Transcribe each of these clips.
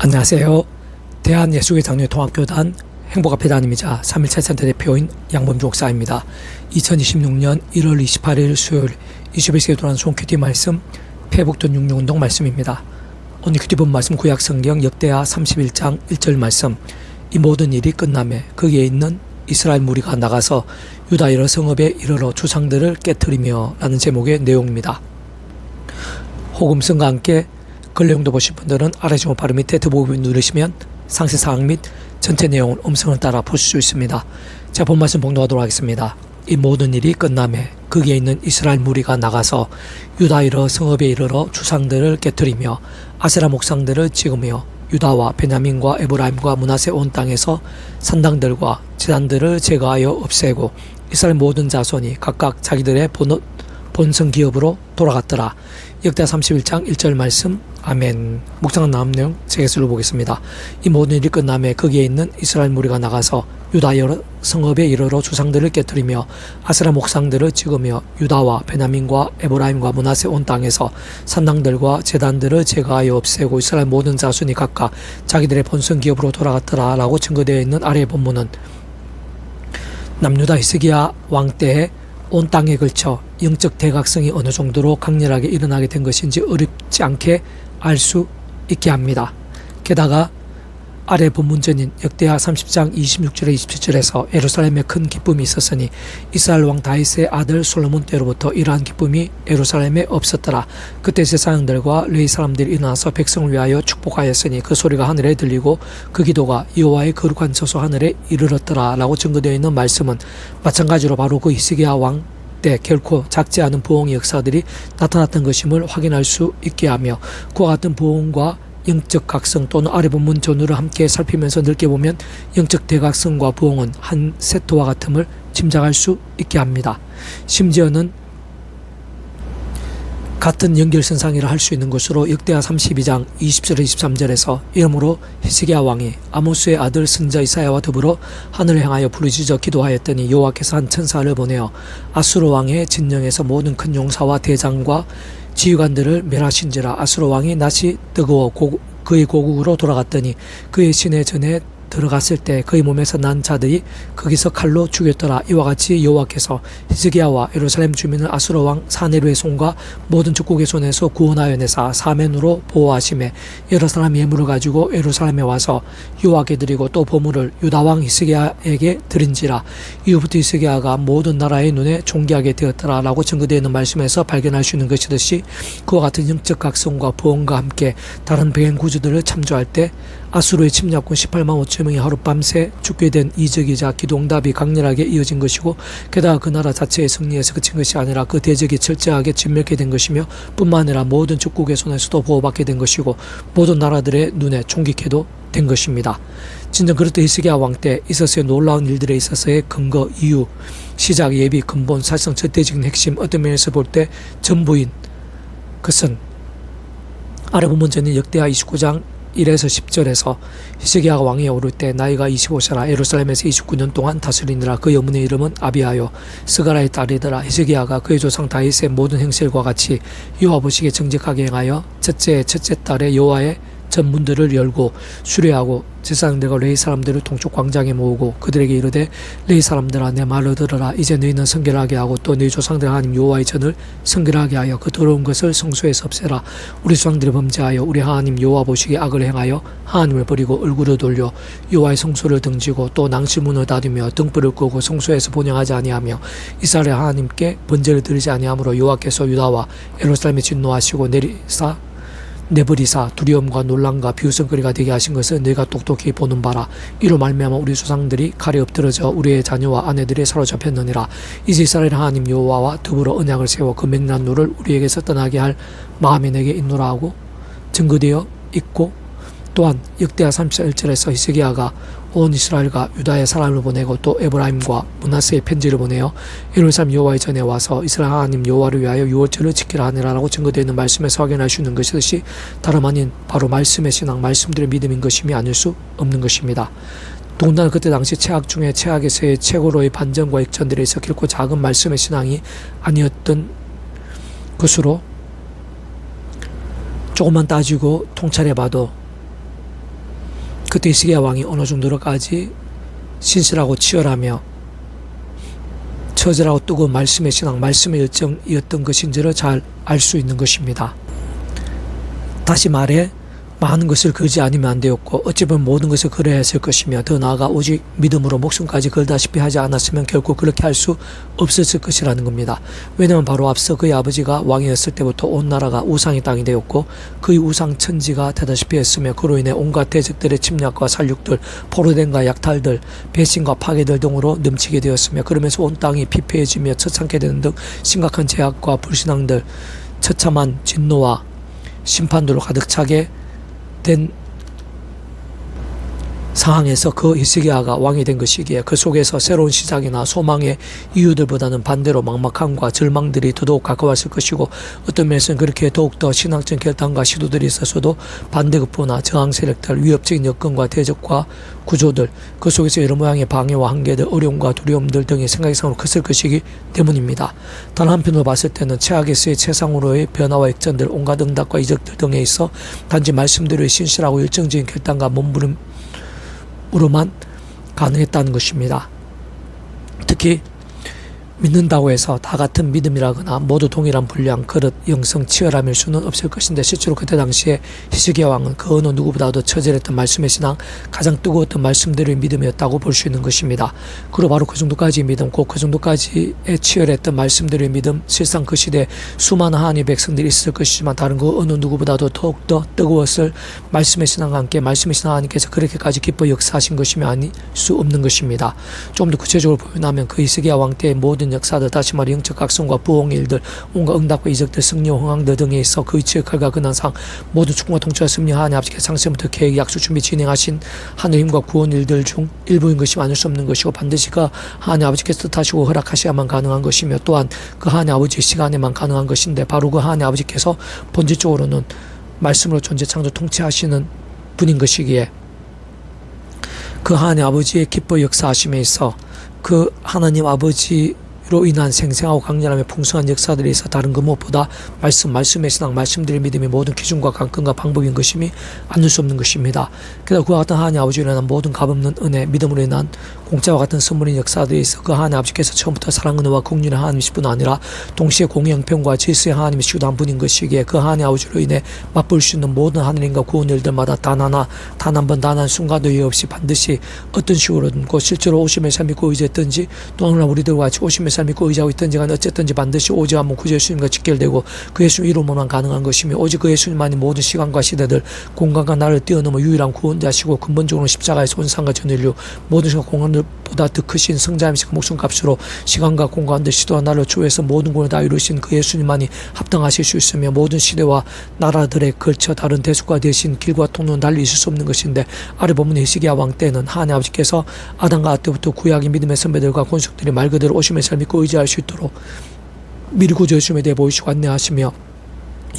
안녕하세요. 대한예수교장로통합교단 행복앞회단임이자 3.1차 센터 대표인 양범주 목사입니다. 2026년 1월 28일 수요일 21세기 도란 송큐티 말씀 패북돈 66운동 말씀입니다. 오늘 큐티 본 말씀 구약성경 역대하 31장 1절 말씀. 이 모든 일이 끝남에 거기에 있는 이스라엘 무리가 나가서 유다 여러 성읍에 이르러 주상들을 깨트리며 라는 제목의 내용입니다. 호금성과 함께 근래용도 보실 분들은 아래 제목 바로 밑에 더보기 누르시면 상세사항 및 전체 내용을 음성을 따라 보실 수 있습니다. 자, 본 말씀 봉독하도록 하겠습니다. 이 모든 일이 끝남에 거기에 있는 이스라엘 무리가 나가서 유다 여러 성읍에 이르러 주상들을 깨뜨리며 아세라 목상들을 찍으며 유다와 베냐민과 에브라임과 므낫세 온 땅에서 산당들과 제단들을 제거하여 없애고 이스라엘 모든 자손이 각각 자기들의 본성 기업으로 돌아갔더라. 역대하 31장 1절 말씀. 아멘. 묵상한 다음 내용 제게슬로 보겠습니다. 이 모든 일이 끝남에 거기에 있는 이스라엘 무리가 나가서 유다 여러 성읍에 이르러 주상들을 깨뜨리며 아세라 목상들을 찍으며 유다와 베냐민과 에브라임과 므낫세 온 땅에서 산당들과 제단들을 제거하여 없애고 이스라엘 모든 자손이 각각 자기들의 본성 기업으로 돌아갔더라 라고 증거되어 있는 아래의 본문은 남유다 히스기야 왕 때에 온 땅에 걸쳐 영적 대각성이 어느 정도로 강렬하게 일어나게 된 것인지 어렵지 않게 알 수 있게 합니다. 게다가 아래 본문전인 역대하 30장 26절에 27절에서 예루살렘에 큰 기쁨이 있었으니 이스라엘 왕 다윗의 아들 솔로몬 때로부터 이러한 기쁨이 예루살렘에 없었더라. 그때 제사장들과 레위 사람들이 일어나서 백성을 위하여 축복하였으니 그 소리가 하늘에 들리고 그 기도가 여호와의 거룩한 저소 하늘에 이르렀더라 라고 증거되어 있는 말씀은 마찬가지로 바로 그 히스기야 왕 때 결코 작지 않은 부흥의 역사들이 나타났던 것임을 확인할 수 있게 하며 그와 같은 부흥과 영적 각성 또는 아래 본문 전후를 함께 살피면서 넓게 보면 영적 대각성과 부흥은 한 세트와 같음을 짐작할 수 있게 합니다. 심지어는 같은 연결선상이라 할 수 있는 것으로 역대하 32장 20절 23절에서 이러므로 히스기야 왕이 아모스의 아들 선지자 이사야와 더불어 하늘을 향하여 부르짖어 기도하였더니 여호와께서 한 천사를 보내어 아수르 왕의 진영에서 모든 큰 용사와 대장과 지휘관들을 멸하신지라. 아수르 왕이 낯이 뜨거워 그의 고국으로 돌아갔더니 그의 시내 전에 들어갔을 때 그의 몸에서 난 자들이 거기서 칼로 죽였더라. 이와 같이 여호와께서 히스기야와 예루살렘 주민을 아수르 왕 사네르의 손과 모든 적국의 손에서 구원하여 내사 사면으로 보호하심에 여러 사람 예물을 가지고 예루살렘에 와서 여호와께 드리고 또 보물을 유다 왕 히스기야에게 드린지라. 이후부터 히스기야가 모든 나라의 눈에 존귀하게 되었더라 라고 증거되어 있는 말씀에서 발견할 수 있는 것이듯이 그와 같은 영적 각성과 부흥과 함께 다른 배경 구조들을 참조할 때 아수르의 침략군 18만 5천 명이 하룻밤새 죽게 된 이적이자 기도응답이 강렬하게 이어진 것이고 게다가 그 나라 자체의 승리에서 그친 것이 아니라 그 대적이 철저하게 진멸케 된 것이며 뿐만 아니라 모든 적국의 손에서도 보호받게 된 것이고 모든 나라들의 눈에 총깃케도 된 것입니다. 진정 그렇듯 히스기야 왕 때 있었어야 놀라운 일들에 있어서의 근거, 이유, 시작, 예비, 근본, 사실상 절대적인 핵심 어떤 면에서 볼 때 전부인 것은 아래 본문전인 역대하 29장 1에서 10절에서 히스기야가 왕위에 오를 때 나이가 25세라 예루살렘에서 29년 동안 다스리느라 그 여문의 이름은 아비하여 스가라의 딸이더라. 히스기야가 그의 조상 다윗의 모든 행실과 같이 여호와 보시기에 정직하게 행하여 첫째 딸의 여호와의 전문들을 열고 수레하고 제사장들과 레위 사람들을 동쪽 광장에 모으고 그들에게 이르되 레위 사람들아 내 말을 들으라. 이제 너희는 성결하게 하고 또 너희 조상들 하나님 여호와의 전을 성결하게 하여 그 더러운 것을 성소에서 없애라. 우리 조상들이 범죄하여 우리 하나님 여호와 보시기에 악을 행하여 하나님을 버리고 얼굴을 돌려 여호와의 성소를 등지고 또 낭실문을 닫으며 등불을 끄고 성소에서 본영하지 아니하며 이스라엘 하나님께 번제를 드리지 아니하므로 여호와께서 유다와 예루살렘에 진노하시고 내버리사 두려움과 놀람과 비웃음거리가 되게 하신 것을 너희가 똑똑히 보는 바라. 이로 말미암아 우리 조상들이 칼에 엎드러져 우리의 자녀와 아내들이 사로잡혔느니라. 이제 이스라엘 하나님 여호와와 더불어 언약을 세워 그 맹렬한 노를 우리에게서 떠나게 할 마음이 내게 있노라 하고 증거되어 있고 또한 역대하 31절에서 히스기야가 온 이스라엘과 유다의 사람을 보내고 또 에브라임과 므낫세의 편지를 보내어 예루살렘 여호와의 전에 와서 이스라엘 하나님 여호와를 위하여 유월절을 지키라 하니라라고 증거되어 있는 말씀에서 확인할 수 있는 것이듯이 다름 아닌 바로 말씀의 신앙, 말씀들의 믿음인 것임이 아닐 수 없는 것입니다. 더군다나 그때 당시 최악 중에 최악에서의 최고로의 반전과 역전들에 있어 결코 작은 말씀의 신앙이 아니었던 것으로 조금만 따지고 통찰해봐도 그때 히스기야 왕이 어느 정도로까지 신실하고 치열하며 처절하고 뜨거운 말씀의 신앙, 말씀의 열정이었던 것인지를 잘 알 수 있는 것입니다. 다시 말해 많은 것을 걸지 않으면 안 되었고 어찌 보면 모든 것을 걸어야 했을 것이며 더 나아가 오직 믿음으로 목숨까지 걸다시피 하지 않았으면 결코 그렇게 할 수 없었을 것이라는 겁니다. 왜냐하면 바로 앞서 그의 아버지가 왕이었을 때부터 온 나라가 우상의 땅이 되었고 그의 우상 천지가 되다시피 했으며 그로 인해 온갖 대적들의 침략과 살육들, 포로된과 약탈들, 배신과 파괴들 등으로 넘치게 되었으며 그러면서 온 땅이 피폐해지며 처참게 되는 등 심각한 제약과 불신앙들, 처참한 진노와 심판들로 가득 차게 된 상황에서 그 히스기야가 왕이 된 것이기에 그 속에서 새로운 시작이나 소망의 이유들보다는 반대로 막막함과 절망들이 더더욱 가까웠을 것이고 어떤 면에서는 그렇게 더욱더 신앙적 결단과 시도들이 있었어도 반대급부나 저항 세력들, 위협적인 여건과 대적과 구조들, 그 속에서 여러 모양의 방해와 한계들, 어려움과 두려움들 등이 생각이상으로 컸을 것이기 때문입니다. 다른 한편으로 봤을 때는 최악에서의 최상으로의 변화와 역전들, 온갖 응답과 이적들 등에 있어 단지 말씀대로의 신실하고 열정적인 결단과 몸부림으로만 가능했다는 것입니다. 특히 믿는다고 해서 다 같은 믿음이라거나 모두 동일한 분량, 그릇, 영성, 치열함일 수는 없을 것인데 실제로 그때 당시에 히스기야 왕은 그 어느 누구보다도 처절했던 말씀의 신앙, 가장 뜨거웠던 말씀대로의 믿음이었다고 볼 수 있는 것입니다. 그리고 바로 그 정도까지의 믿음, 곧 그 정도까지의 치열했던 말씀대로의 믿음, 실상 그 시대에 수많은 하나님의 백성들이 있을 것이지만 다른 그 어느 누구보다도 더욱더 뜨거웠을 말씀의 신앙과 함께 말씀의 신앙 하나님께서 그렇게까지 기뻐 역사하신 것이며 아닐 수 없는 것입니다. 좀 더 구체적으로 표현하면 그 히스기야 왕 때의 모든 역사들, 다시 말해 영적 각성과 부흥의 일들, 온갖 응답과 이적들, 승리와 흥황들 등에 있어 그 위치의 칼과 근한상 모든 축복과 통치와 승리 하나님 아버지께서 상세부터 계획, 약속, 준비, 진행하신 하늘의 힘과 구원 일들 중 일부인 것이 아닐 수 없는 것이고 반드시 그 하나님 아버지께서 뜻하시고 허락하셔야만 가능한 것이며 또한 그 하나님 아버지의 시간에만 가능한 것인데 바로 그 하나님 아버지께서 본질적으로는 말씀으로 존재 창조 통치하시는 분인 것이기에 그 하나님 아버지의 기뻐 역사하심에 있어 그 하나님 아버지로 인한 생생하고 강렬하며 풍성한 역사들에 있어 다른 그 무엇보다 말씀의 신앙, 말씀드릴 믿음이 모든 기준과 관건과 방법인 것임이 아닐 수 없는 것입니다. 그래서 그와 같은 하나님 아버지로 인한 모든 값없는 은혜, 믿음으로 인한 공짜와 같은 선물인 역사들에 있어 그 하나님 아버지께서 처음부터 사랑, 은혜와 공륜의 하나님이실 뿐 아니라 동시에 공의, 형편과 질서의 하나님이시기도 한 분인 것이기에 그 하나님 아버지로 인해 맛볼 수 있는 모든 하늘인과 구원 일들마다 단 한 번, 단 한 순간도 예 없이 반드시 어떤 식으로든 곧 실제로 오심의 삶 믿고 의지했든지 또 오늘날 우리들과 같이 오심의 삶 믿고 의지하고 있든지 간에 어쨌든지 반드시 오직 한번 구주 예수님과 직결되고 그 예수 이름으로만 가능한 것이며 오직 그 예수님만이 모든 시간과 시대들, 공간과 나를 뛰어넘어 유일한 구원자시고 근본적으로 십자가에서 온 상과 전 인류 모든 시간 공간보다 더 크신 성자임시고 목숨값으로 시간과 공간들, 시도와 나를 초월해서 모든 구원을 다 이루신 그 예수님만이 합당하실 수 있으며 모든 시대와 나라들에 걸쳐 다른 대속과 대신 길과 통로는 달리 있을 수 없는 것인데 아래 본문의 히스기야 왕 때는 하나님 아버지께서 아담과 때부터 구약의 믿음의 선배들과 권속들이 말 그대로 오심의 삶 믿고 의지할 수 있도록 미리 구주 예수님에 대해 보이시고 안내하시며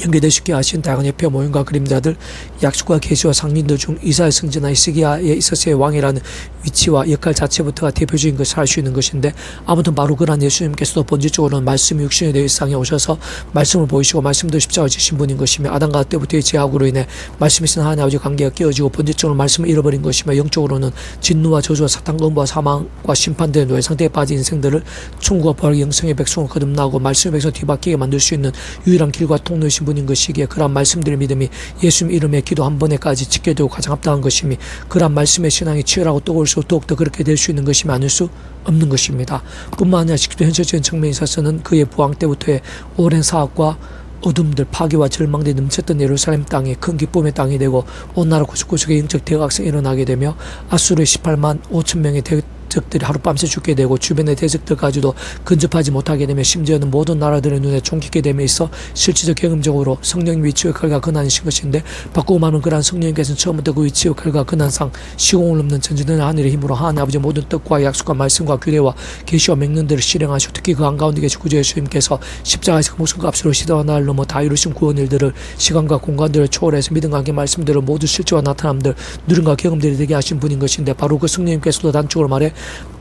연계될 수 있게 하신 다양한 예표 모임과 그림자들, 약속과 계시와 상징들 중 이사야 성전이나 히스기야에 있어서의 왕이라는 위치와 역할 자체부터가 대표적인 것을 알 수 있는 것인데 아무튼 바로 그런 예수님께서도 본질적으로는 말씀이 육신의 되어 세상에 오셔서 말씀을 보이시고 말씀도 십자가를 지신 분인 것이며 아담과 때부터의 제약으로 인해 말씀이신 하나님 아버지 관계가 깨어지고 본질적으로 말씀을 잃어버린 것이며 영적으로는 진노와 저주와 사탄과 음부와 사망과 심판되는 노예 상태에 빠진 인생들을 천국과 부활의 영성의 백성으로 거듭나고 말씀의 백성 뒤바뀌게 만들 수 있는 유일한 길과 통로이신 분인 것이기에 그러한 말씀들의 믿음이 예수님 이름에 기도 한 번에까지 지켜되고 가장 합당한 것이며 그러한 말씀의 신앙이 치열하고 뜨거울수록 더욱더 그렇게 될 수 있는 것이 아닐 수 없는 것입니다. 뿐만 아니라 직접 현실적인 측면에 있어서는 그의 부왕 때부터의 오랜 사악과 어둠들, 파괴와 절망들이 넘쳤던 예루살렘 땅이 큰 기쁨의 땅이 되고 온 나라 구석구석에 영적 대각성이 일어나게 되며 아수르의 18만 5천 명의 대적들이 하룻밤새 죽게 되고 주변의 대적들까지도 근접하지 못하게 되며 심지어는 모든 나라들의 눈에 총깃게 됨에 있어 실질적 경험적으로 성령의 위치의 칼과 근한이신 것인데 바꾸고 말하면 그러한 성령님께서는 처음부터 그 위치의 칼과 근한상 시공을 넘는 전지되는 하늘의 힘으로 하나님 아버지의 모든 뜻과 약속과 말씀과 규례와 계시와 명령들을 실행하시고 특히 그 한가운데 계신 구주 예수님께서 십자가에서 그 목숨값으로 시대와 나를 넘어 다 이루신 구원 일들을 시간과 공간들을 초월해서 믿음과 함께 말씀들을 모두 실제와 나타남들 누림과 경험들이 되게 하신 분인 것인데 바로 그 성령님께서도 단적으로 말해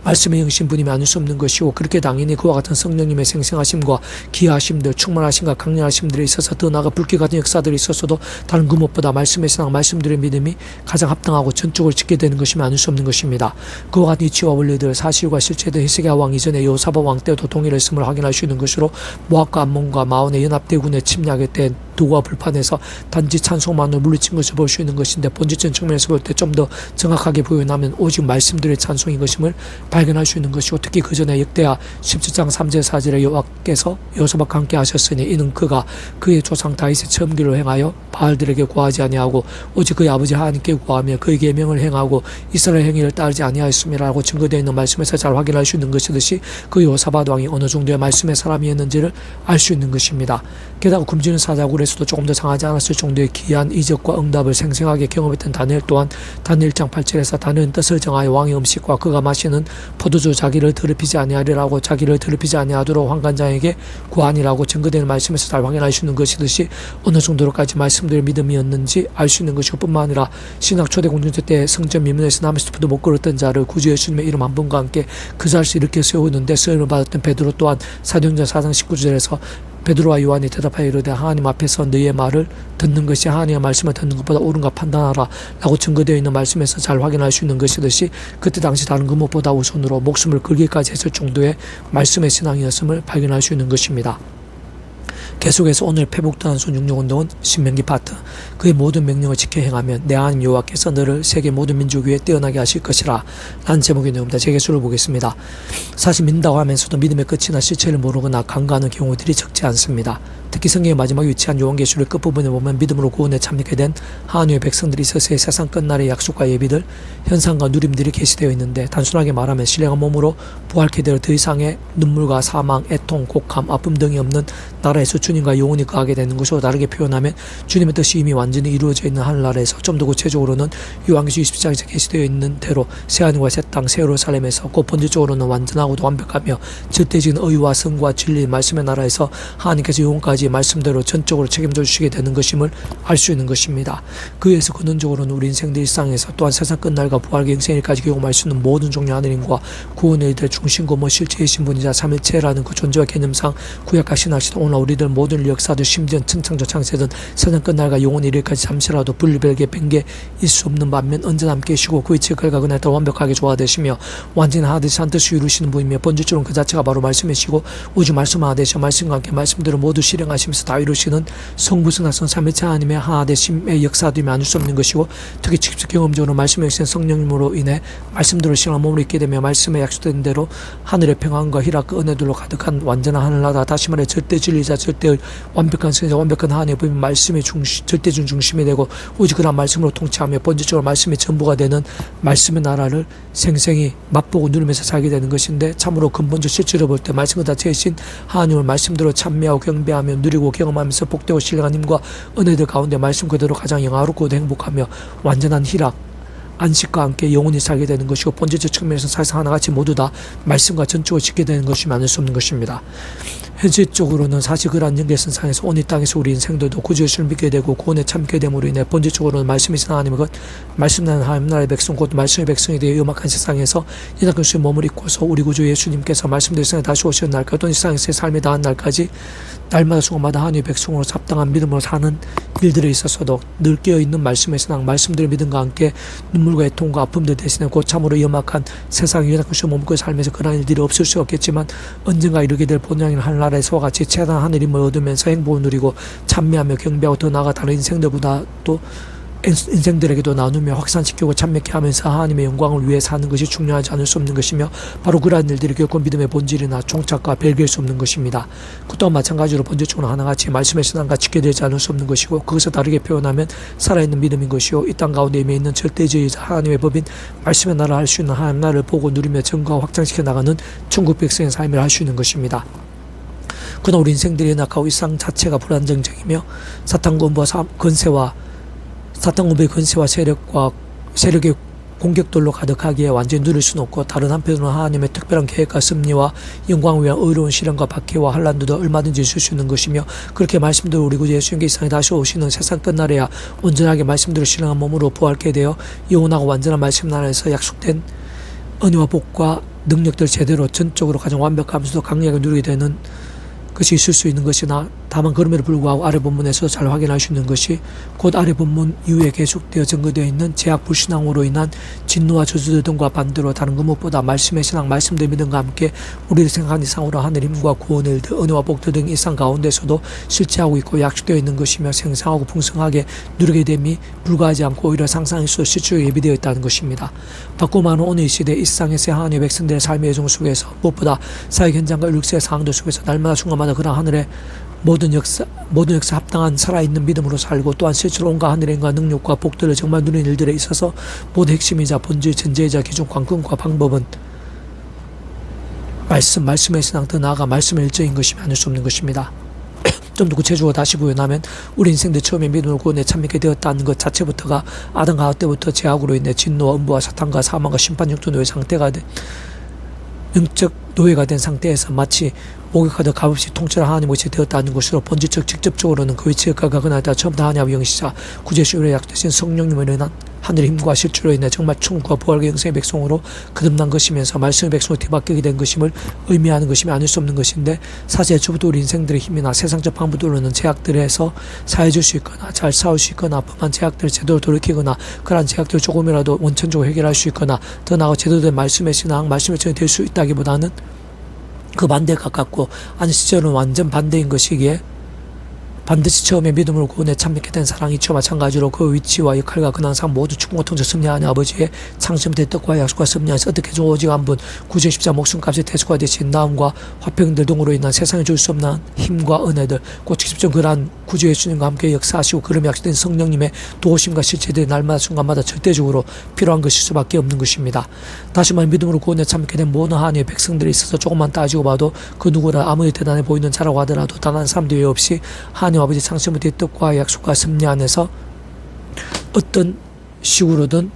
말씀의 영신분임이 아닐 수 없는 것이고 그렇게 당연히 그와 같은 성령님의 생생하심과 기하심들 충만하심과 강렬하심들에 있어서 더 나아가 불길 같은 역사들이 있었어도 다른 그 무엇보다 말씀의 신앙 말씀들의 믿음이 가장 합당하고 전적으로 짓게 되는 것이면 아닐 수 없는 것입니다. 그와 같은 이치와 원리들 사실과 실체들 히스기야 왕 이전에 여호사밧 왕 때도 동일했음을 확인할 수 있는 것으로 모압과 암몬과 마온의 연합대군의 침략에 때 도구와 불판에서 단지 찬송만으로 물리친 것을 볼 수 있는 것인데 본질적인 측면에서 볼 때 좀 더 정확하게 표현하면 오직 말씀들의 찬송인 것임을 발견할 수 있는 것이고 특히 그 전에 역대하 17장 3절 4절에 여호와께서 여호사밧과 함께 하셨으니 이는 그가 그의 조상 다윗의 처음기를 행하여 바알들에게 구하지 아니하고 오직 그의 아버지 하나님께 구하며 그의 계명을 행하고 이스라엘 행위를 따르지 아니하였음이라고 증거되어 있는 말씀에서 잘 확인할 수 있는 것이듯이 그 여호사밧 왕이 어느 정도의 말씀의 사람이었는지를 알 수 있는 것입니다. 게다가 굶주린 사자굴에서도 조금 더 상하지 않았을 정도의 기이한 이적과 응답을 생생하게 경험했던 다니엘 또한 다니엘 1장 8절에서 다니엘은 뜻을 정하여 왕의 음식과 그가 마시는 포도주 자기를 더럽히지 아니하리라고 자기를 더럽히지 아니하도록 환관장에게 구하니라고 증거되는 말씀에서 잘 확인할 수 있는 것이듯이 어느 정도로까지 말씀들의 믿음이었는지 알 수 있는 것이고 뿐만 아니라 신학 초대 공동체 때 성전 미문에서 남의 스프도 못 걸었던 자를 구주 예수님의 이름 한 번과 함께 그 자리에서 일으켜 세우는데 쓰임을 받았던 베드로 또한 사도행전 4장 19절에서 베드로와 요한이 대답하여 이르되 하나님 앞에서 너희의 말을 듣는 것이 하나님의 말씀을 듣는 것보다 옳은가 판단하라 라고 증거되어 있는 말씀에서 잘 확인할 수 있는 것이듯이 그때 당시 다른 그 무엇보다 우선으로 목숨을 걸기까지 했을 정도의 말씀의 신앙이었음을 발견할 수 있는 것입니다. 계속해서 오늘 페북단순 육령운동은 신명기 파트 그의 모든 명령을 지켜 행하면 내 하나님 여호와께서 너를 세계 모든 민족 위에 뛰어나게 하실 것이라 라는 제목의 내용입니다. 재개수를 보겠습니다. 사실 믿는다고 하면서도 믿음의 끝이나 실체를 모르거나 간과하는 경우들이 적지 않습니다. 특히 성경의 마지막에 위치한 요한계시록 끝부분에 보면 믿음으로 구원에 참여하게 된 하나님의 백성들이 있어서의 세상 끝날의 약속과 예비들, 현상과 누림들이 계시되어 있는데 단순하게 말하면 신령한 몸으로 부활케 되어 더 이상의 눈물과 사망, 애통, 곡함, 아픔 등이 없는 나라에서 주님과 영원히 거하게 되는 것으로 다르게 표현하면 주님의 뜻이 이미 완전히 이루어져 있는 하늘나라에서 좀 더 구체적으로는 요한계시록 20장에서 계시되어 있는 대로 새하늘과 새 땅, 새 예루살렘에서 곧 본질적으로는 완전하고도 완벽하며 절대적인 의와 성과 진리 말씀의 나라에서 하나님께서 영원까지 말씀대로 전적으로 책임져 주시게 되는 것임을 알 수 있는 것입니다. 그에서 근원적으로는 우리 인생들 일상에서 또한 세상 끝날과 부활의 영생일까지 경험할 수 있는 모든 종류 하늘임과 구원의 일들 중심고 실체의 신분이자 삼일체라는 그 존재와 개념상 구약과 신학시도 오늘 우리들 모든 역사들 심지어 천창조 창세든 세상 끝날과 영원의 일일까지 잠시라도 분리별개 뺀게 있을 수 없는 반면 언제나 함께 계시고 그 이치의 결과 그날 따라 완벽하게 조화되시며 완전히 하나 되시 한 뜻을 이루시는 분이며 본질적으로 그 자체가 바로 말씀이시고 오직 말씀 하나 되셔 말씀과 함께 말씀대로 모두 실행하시면서 다 이루시는 성부성하성 삼위체 하나님의 하나 되심의 역사들이 아닐 수 없는 것이고 특히 직접 경험적으로 말씀에 계신 성령님으로 인해 말씀대로 실행한 몸으로 있게 되며 말씀에 약속된 대로 하늘의 평안과 희락과 은혜들로 가득한 완전한 하늘나라 다시 말해 절대 진리자 절대 완벽한 성자 완벽한 하나님의 법인 말씀의 절대준 중심이 되고 오직 그런 말씀으로 통치하며 본질적으로 말씀의 전부가 되는 말씀의 나라를 생생히 맛보고 누리면서 살게 되는 것인데 참으로 근본적 실질을 볼 때 말씀 그 자체이신 하나님을 말씀대로 찬미하고 경배하며 누리고 경험하면서 복되고 신령한 힘과 은혜들 가운데 말씀 그대로 가장 영화롭고 행복하며 완전한 희락 안식과 함께 영원히 살게 되는 것이고 본질적 측면에서 사실상 하나같이 모두 다 말씀과 전적으로 짓게 되는 것이 많을 수 없는 것입니다. 현실적으로는 사실 그러한 연계선상에서 온 이 땅에서 우리 인생들도 구주 예수를 믿게 되고 구원에 참게 됨으로 인해 본질적으로는 말씀이신 하나님은 것 말씀 나는 하나님 나라의 백성 곧 말씀의 백성이 되어 음악한 세상에서 이낙근 수의 몸을 입고서 우리 구주 예수님께서 말씀대로 세상에 다시 오시는 날까지 또는 이 세상에서의 삶이 다한 날까지 날마다 순간마다 하나님의 백성으로 합당한 믿음으로 사는 일들에 있어서도 늘 깨어있는 말씀의 신앙 말씀들의 믿음과 함께 눈물과 애통과 아픔들 대신에 곧 참으로 염악한 세상의 연약한 수의 몸과 삶에서 그러한 일들이 없을 수 없겠지만 언젠가 이르게 될 본향인 하늘나라에서와 같이 최단 하늘임을 얻으면서 행복을 누리고 찬미하며 경배하고 더 나아가 다른 인생들보다 또 인생들에게도 나누며 확산시키고 참맥케 하면서 하나님의 영광을 위해 사는 것이 중요하지 않을 수 없는 것이며 바로 그러한 일들이 결코 믿음의 본질이나 종착과 별개일 수 없는 것입니다. 그 또한 마찬가지로 본질적으로 하나같이 말씀의 신앙과 직결되지 않을 수 없는 것이고 그것을 다르게 표현하면 살아있는 믿음인 것이요 이 땅 가운데 임해 있는 절대주의자 하나님의 법인 말씀의 나라를 할 수 있는 하나님 나라를 보고 누리며 증거와 확장시켜 나가는 천국 백성의 삶을 할 수 있는 것입니다. 그러나 우리 인생들이 낙하고 일상 자체가 불안정적이며 사탄 공부의 권세와 세력의 공격들로 가득하기에 완전히 누릴 수는 없고 다른 한편으로는 하나님의 특별한 계획과 섭리와 영광을 위한 의로운 실현과 박해와 환난도 얼마든지 있을 수 있는 것이며 그렇게 말씀대로 우리 구주 예수님께 이 세상에 다시 오시는 세상 끝날에야 온전하게 말씀대로 신령한 몸으로 부활케 되어 영원하고 완전한 말씀 나라에서 약속된 은혜와 복과 능력들 제대로 전적으로 가장 완벽하면서도 강력하게 누리게 되는 것이 있을 수 있는 것이나, 다만 그럼에도 불구하고 아래 본문에서 잘 확인할 수 있는 것이 곧 아래 본문 이후에 계속되어 증거되어 있는 제약 불신앙으로 인한 진노와 저주들 등과 반대로 다른 것 무엇보다 말씀의 신앙, 말씀의 믿음과 함께 우리를 생각한 이상으로 하늘 힘과 구원을 은혜와 복들 등 일상 가운데서도 실체하고 있고 약속되어 있는 것이며 생생하고 풍성하게 누리게 됨이 불가하지 않고 오히려 상상에서 실제로 예비되어 있다는 것입니다. 바꿔 말하면 오늘 이 시대 일상에서 하나님의 백성들의 삶의 여정 속에서 무엇보다 사회 현장과 율세의 상황들 속에서 날마다 순간마다 그런 하늘의 모든 역사 합당한 살아있는 믿음으로 살고, 또한 실제로 온갖 하늘의 인과 능력과 복들을 정말 누리는 일들에 있어서 모두 핵심이자 본질, 전제이자 기준, 관건과 방법은 말씀의 신앙, 더 나아가 말씀의 일정인 것이 아닐 수 없는 것입니다. 좀 더 구체적으로 다시 부연하면 우리 인생들 처음에 믿음을 구원에 참여하게 되었다는 것 자체부터가 아담과 하와 때부터 죄악으로 인해 진노와 음부와 사탄과 사망과 심판 영적 노예 상태가 된, 영적 노예가 된 상태에서 마치 목욕하듯 값없이 통째로 하나님 의치 되었다는 것으로 본질적 직접적으로는 그 위치에 가거나 처음부터 하나님의 영시자 구제시로 약되신 성령님을 인한 하늘의 힘과 실주로 인해 정말 충과 부활과 영생의 백성으로 거듭난 것이면서 말씀의 백성으로 뒤바뀌게 된 것임을 의미하는 것임이 아닐 수 없는 것인데, 사실 애초부터 우리 인생들의 힘이나 세상적 방법들로는 제약들에서 사해줄 수 있거나 잘 싸울 수 있거나 범한 제약들을 제대로 돌이키거나 그러한 제약들을 조금이라도 원천적으로 해결할 수 있거나 더 나아가 제대로 된 말씀의 신앙, 말씀의 전이 될 수 있다기보다는 그 반대에 가깝고, 아니 실제로는 완전 반대인 것이기에 반드시 처음에 믿음으로 구원에 참여하게 된 사랑이 이와 마찬가지로 그 위치와 역할과 근황상 모두 축복과 통제 섭리하는 아버지의 창심된 뜻과 약속과 섭리하면서 어떻게 좀 오직 한 분 구제 십자 목숨값이 대속화 되신 나음과 화평들 등으로 인한 세상에 줄 수 없는 힘과 은혜들, 곧 직접 그러한 구주 예수님과 함께 역사하시고 그름이 약속된 성령님의 도우심과 실체들이 날마다 순간마다 절대적으로 필요한 것일 수밖에 없는 것입니다. 다시 말해 믿음으로 구원에 참여하게 된 모든 하나님의 백성들이 있어서 조금만 따지고 봐도 그 누구나 아무리 대단해 보이는 자라고 하더라도 단한 사람도 왜 없이 하나님 아버지 창세부터의 뜻과 약속과 섭리 안에서 어떤 식으로든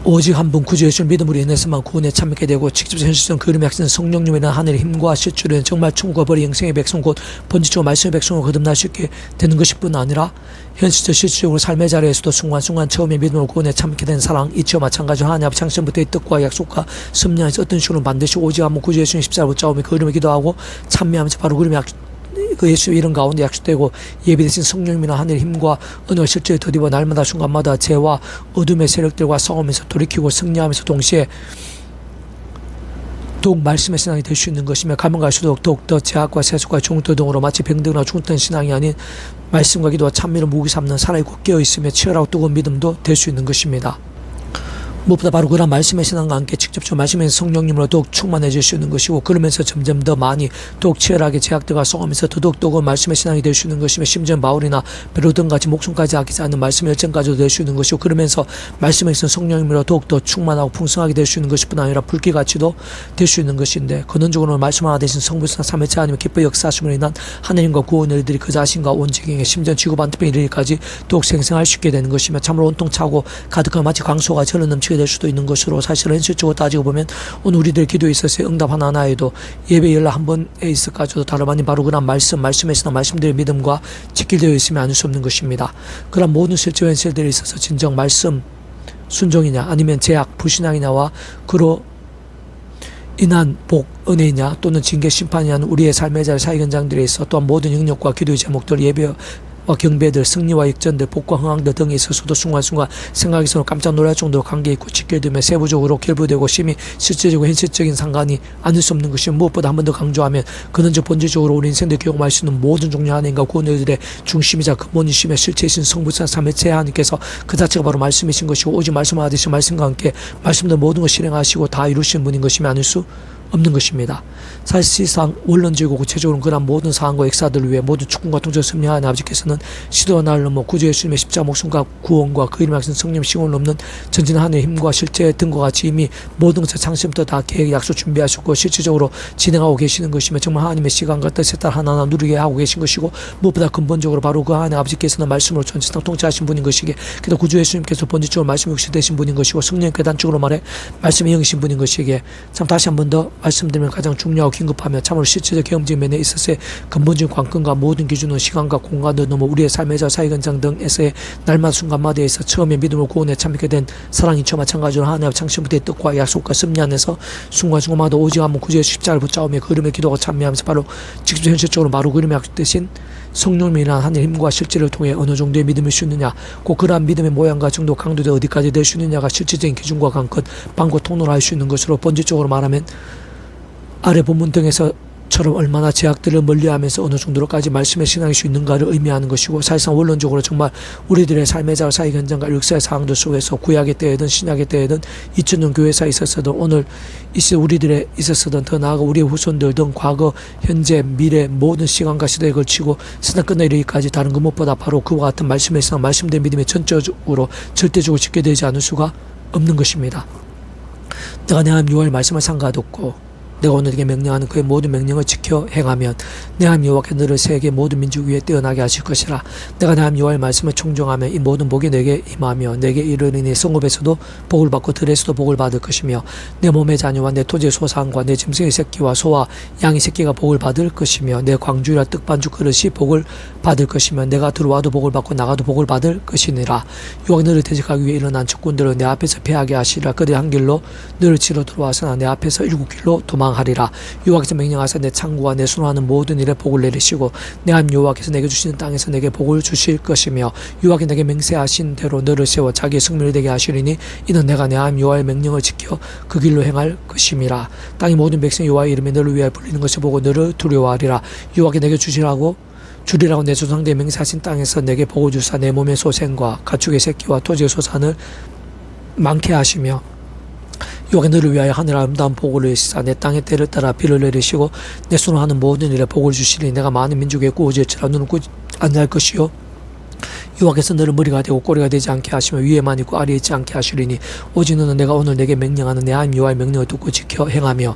오직 한 분 구주 예수를 믿음으로 인해서만 구원에 참여하게 되고, 직접 현실성 그름이 약속된 성령님에 대한 하늘의 힘과 실주로 정말 천국과 벌의 영생의 백성, 곧 본질적으로 말씀의 백성으로 거듭날 수 있게 되는 것일 뿐 아니라 현실적 실질적으로 삶의 자리에서도 순간순간 처음에 믿음으로 구원에 참여하게 된 사랑, 이치와 마찬가지로 하나님 앞에 창세부터의 뜻과 약속과 섭리 안에서 어떤 식으로 반드시 오직 한 분 구주 예수님 십자가를 붙잡으며 그 이름을 기도하고 참여하면서 바로 그름이 그 예수의 이름 가운데 약속되고 예비되신 성령님이나 하늘의 힘과 은혜와 실제에 더디어 날마다 순간마다 죄와 어둠의 세력들과 싸우면서 돌이키고 승리하면서 동시에 더욱 말씀의 신앙이 될 수 있는 것이며, 가면 갈수록 더욱더 제약과 세속과 중도 등으로 마치 병들거나 죽었던 신앙이 아닌 말씀과 기도와 찬미를 무기 삼는 살아있고 깨어있으며 치열하고 뜨거운 믿음도 될 수 있는 것입니다. 무엇보다 바로 그런 말씀의 신앙과 함께 직접적으로 말씀의 성령님으로 더욱 충만해질 수 있는 것이고, 그러면서 점점 더 많이 더욱 치열하게 제약들과 싸우면서 더더욱 더욱 말씀의 신앙이 될 수 있는 것이며, 심지어 바울이나 베드로등같이 목숨까지 아끼지 않는 말씀의 열정까지도 될 수 있는 것이고, 그러면서 말씀에 있는 성령님으로 더욱 더 충만하고 풍성하게 될 수 있는 것일 뿐 아니라 불길같이도 될 수 있는 것인데, 근원적으로 말씀 하나 되신 성부성 삼위체 하나님의 기뻐 역사하심으로 인한 하나님과 구원의 일들이 그 자신과 온 지경에 심지어 지구 반대편에 이르기까지 더욱 생생할 수 있게 되는 것이며, 참으로 온통 차고 가득한 마치 강소가 절로 넘치게 될 수도 있는 것으로, 사실은 현실적으로 따지고 보면 오늘 우리들 기도에 있어서의 응답 하나하나에도 예배 연락 한 번에 있어가지고 다름 아닌 바로 그런 말씀의 신앙, 말씀들의 믿음과 직결되어 있으면 아닐 수 없는 것입니다. 그런 모든 실제 현실들에 있어서 진정 말씀 순종이냐 아니면 제약 불신앙이냐와 그로 인한 복, 은혜이냐 또는 징계, 심판이냐는 우리의 삶의 자리 사회 현장들에 있어 또한 모든 영역과 기도의 제목들, 예배와 경배들, 승리와 역전들, 복과 흥황들 등에 있어서도 순간순간 생각에서는 깜짝 놀랄 정도로 관계있고 직결되며 세부적으로 결부되고 심히 실제적이고 현실적인 상관이 아닐 수 없는 것이, 무엇보다 한 번 더 강조하면 근원적 본질적으로 우리 인생들 경험할 수 있는 모든 종류 하나님과 구원들의 중심이자 근본이시며 실체이신 성부산 삼위체 하나님께서 그 자체가 바로 말씀이신 것이고, 오직 말씀 하나 되신 말씀과 함께 말씀도 모든 것 실행하시고 다 이루시는 분인 것이며 아닐 수 없는 것입니다. 사실상 원론적이고 구체적으로 그런 모든 사항과 역사들을 위해 모두 축복과 통제를 섭리하는 아버지께서는 시도와 나를 넘어 구주 예수님의 십자가 목숨과 구원과 그 이름에 하신 성령 시공을 넘는 전진한 하나님의 힘과 실제 등과 같이 이미 모든 것을 창세부터 다 계획 약속 준비하셨고 실질적으로 진행하고 계시는 것이며, 정말 하나님의 시간과 뜻에 따라 하나하나 누리게 하고 계신 것이고, 무엇보다 근본적으로 바로 그 하나님 아버지께서는 말씀으로 전지상 통치하신 분인 것이기에, 그래서 구주 예수님께서 본질적으로 말씀이 육신 되신 분인 것이고 성령께서 단적으로 말해 말씀의 영이신 분인 것이기에, 참 다시 한 번 더 말씀드리면 가장 중요하고 긴급하며 참으로 실체적 경험적인 면에 있어서의 근본적인 관건과 모든 기준은 시간과 공간도 넘어 우리의 삶의 자 사회건장 등에서의 날마다 순간마다에서 처음에 믿음을 구원에 참게 된 사랑이 저 마찬가지로 하나님 창시부터의 뜻과 약속과 섭리 안에서 순간순간마다 오직 한번 구주의 십자가를 붙잡으며 그 이름에 기도하고 찬미하면서 바로 직접 현실적으로 바로 그 이름에 약속되신 성령님이란 하나님의 힘과 실제를 통해 어느 정도의 믿음을 수 있느냐, 꼭 그러한 믿음의 모양과 정도, 강도대 어디까지 될 수 있느냐가 실질적인 기준과 관건, 방과 통로로 할 수 있는 것으로 본질적으로 말하면 아래 본문 등에서처럼 얼마나 제약들을 멀리하면서 어느 정도로까지 말씀의 신앙일 수 있는가를 의미하는 것이고, 사실상 원론적으로 정말 우리들의 삶의 자 사회 현장과 역사의 상황들 속에서 구약의 때에든 신약의 때에든 2000년 교회사에 있었어든 오늘 우리들의 있었어든 더 나아가 우리의 후손들 등 과거, 현재, 미래 모든 시간과 시대에 걸치고 세상 끝내 이르기까지 다른 것 무엇보다 바로 그와 같은 말씀의 신앙, 말씀된 믿음이 전적으로 절대적으로 지켜야 되지 않을 수가 없는 것입니다. 내가 내 하나님 여호와의 말씀을 상가뒀고 내가 오늘에게 명령하는 그의 모든 명령을 지켜 행하면 내 하나님 여호와께 너를 세계 모든 민족 위에 뛰어나게 하실 것이라. 내가 내 하나님 여호와의 말씀을 청종하면 이 모든 복이 내게 임하며 내게 이르리니 성읍에서도 복을 받고 들에서도 복을 받을 것이며 내 몸의 자녀와 내 토지의 소산과 내 짐승의 새끼와 소와 양의 새끼가 복을 받을 것이며 내 광주라 떡반죽 그릇이 복을 받을 것이며 내가 들어와도 복을 받고 나가도 복을 받을 것이니라. 여호와가 너를 대적하기 위해 일어난 적군들을 내 앞에서 패하게 하시리라. 그들의 한 길로 너를 치러 들어와서나 내 앞에서 일곱 길로 도망하리라. 여호와께서 명령하사 내 창구와 내 순화하는 모든 일에 복을 내리시고 내 하나님 여호와께서 내게 주시는 땅에서 내게 복을 주실 것이며 여호와께 내게 맹세하신 대로 너를 세워 자기의 성민이 되게 하시리니 이는 내가 내 하나님 여호와의 명령을 지켜 그 길로 행할 것임이라. 땅의 모든 백성 여호와의 이름에 너를 위하여 불리는 것을 보고 너를 두려워하리라. 여호와께 내게 주리라고 내 조상들의 맹세하신 땅에서 내게 복을 주사 내 몸의 소생과 가축의 새끼와 토지의 소산을 많게 하시며 여호와께 너를 위하여 하늘 아름다운 복을 내리시사 내 땅의 때를 따라 비를 내리시고 내 손으로 하는 모든 일에 복을 주시리니 내가 많은 민족의 꾸어질지라 너는 꾸지 아니할 것이요 여호와께서 너를 머리가 되고 꼬리가 되지 않게 하시며 위에만 있고 아래에 있지 않게 하시리니 오직 너는 내가 오늘 내게 명령하는 내 하나님 여호와의 명령을 듣고 지켜 행하며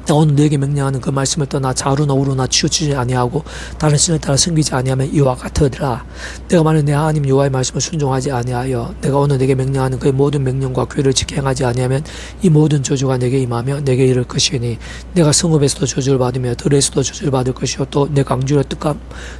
내가 오늘 너에게 명령하는 그 말씀을 떠나 좌우나 우로나 치우치지 아니하고 다른 신을 따라 섬기지 아니하면 이와 같으리라. 내가 만일 내 하나님 여호와의 말씀을 순종하지 아니하여 내가 오늘 내게 명령하는 그의 모든 명령과 규례를 지켜 행하지 아니하면 이 모든 저주가 내게 임하며 내게 이를 것이니 내가 성읍에서도 저주를 받으며 들에서도 저주를 받을 것이요 또 내 강주의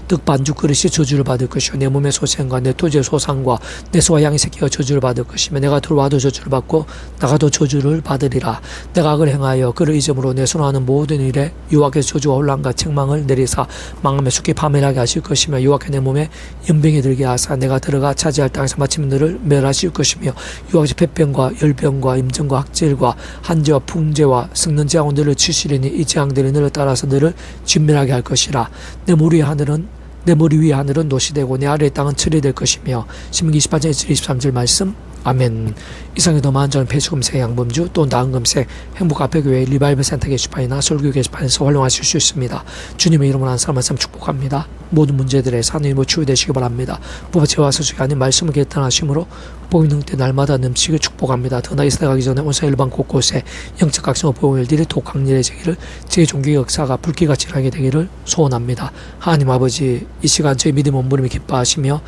떡반죽 그릇이 저주를 받을 것이요 내 몸의 소생과 내 토지의 소산과 내 소와 양의 새끼가 저주를 받을 것이며 내가 들어와도 저주를 받고 나가도 저주를 받으리라. 내가 악을 행하여 그를 잊음으로 내 손하는 모든 일에 여호와께서 저주와 혼란과 책망을 내리사 망함에 숙히 파멸하게 하실 것이며 여호와께 내 몸에 연병이 들게 하사 내가 들어가 차지할 땅에서 마침 너를 멸하실 것이며 여호와께서 폐병과 열병과 임증과 학질과 한재와 풍재와 썩는 재앙으로 너를 치시리니 이 재앙들이 너를 따라서 너를 진멸하게 할 것이라. 내 머리 위의 하늘은 노시되고 내 아래의 땅은 철이 될 것이며 신명기 28장 23절 말씀. 아멘. 이상의 더 많은 저는 폐수금색 양범주 또 나은금색 행복아페교회 리바이벌 센터 게시판이나 설교 게시판에서 활용하실 수 있습니다. 주님의 이름으로 한 사람 한 사람 축복합니다. 모든 문제들에서 하나님으로 치유되시기 바랍니다. 부부채와 서술이 아닌 말씀을 결단하심으로 복이 능때 날마다 넘치게 축복합니다. 더나 이스라엘 가기 전에 온사 일반 곳곳에 영적 각성의 보혈들이 독강렬해지기를 제 종교의 역사가 불길같이 일하게 되기를 소원합니다. 하나님 아버지 이 시간 저희 믿음 온무림이 기뻐하시며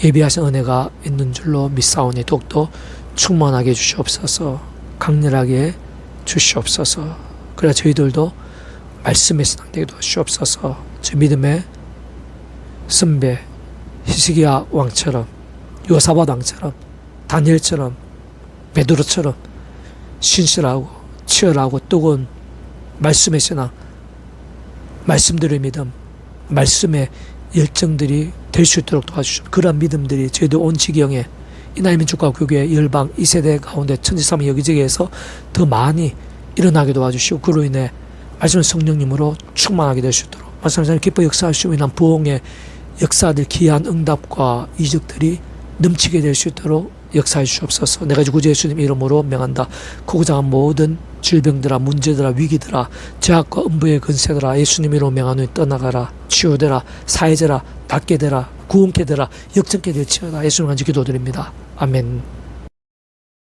예비하신 은혜가 있는 줄로 믿사오니 더욱더 충만하게 해주시옵소서. 강렬하게 주시옵소서. 그래야 저희들도 말씀의 신앙 되게 도와주시옵소서. 저희 믿음의 선배 히스기야 왕처럼 요사밧 왕처럼 다니엘처럼 베드로처럼 신실하고 치열하고 뜨거운 말씀의 신앙, 말씀들의 믿음, 말씀의 열정들이 될 수 있도록 도와주시옵소서. 그런 믿음들이 저희들 온 지경에 이나의 민족과 교회 열방 이 세대 가운데 천지삼위 여기저기에서 더 많이 일어나게 도와주시고 그로 인해 말씀 성령님으로 충만하게 될 수 있도록 말씀하신 기뻐 역사할 수 있는 부흥의 역사들 귀한 응답과 이적들이 넘치게 될 수 있도록 역사해 주시옵소서. 내가 구주 예수님 이름으로 명한다. 크고 작은 모든 질병들아 문제들아 위기들아 죄악과 음부의 근세들아 예수님 이름으로 명하노니 떠나가라. 치유되라. 사해져라. 낫게 되라. 구원케 되라. 역전케 될지어다. 예수님 간지 기도드립니다. 아멘.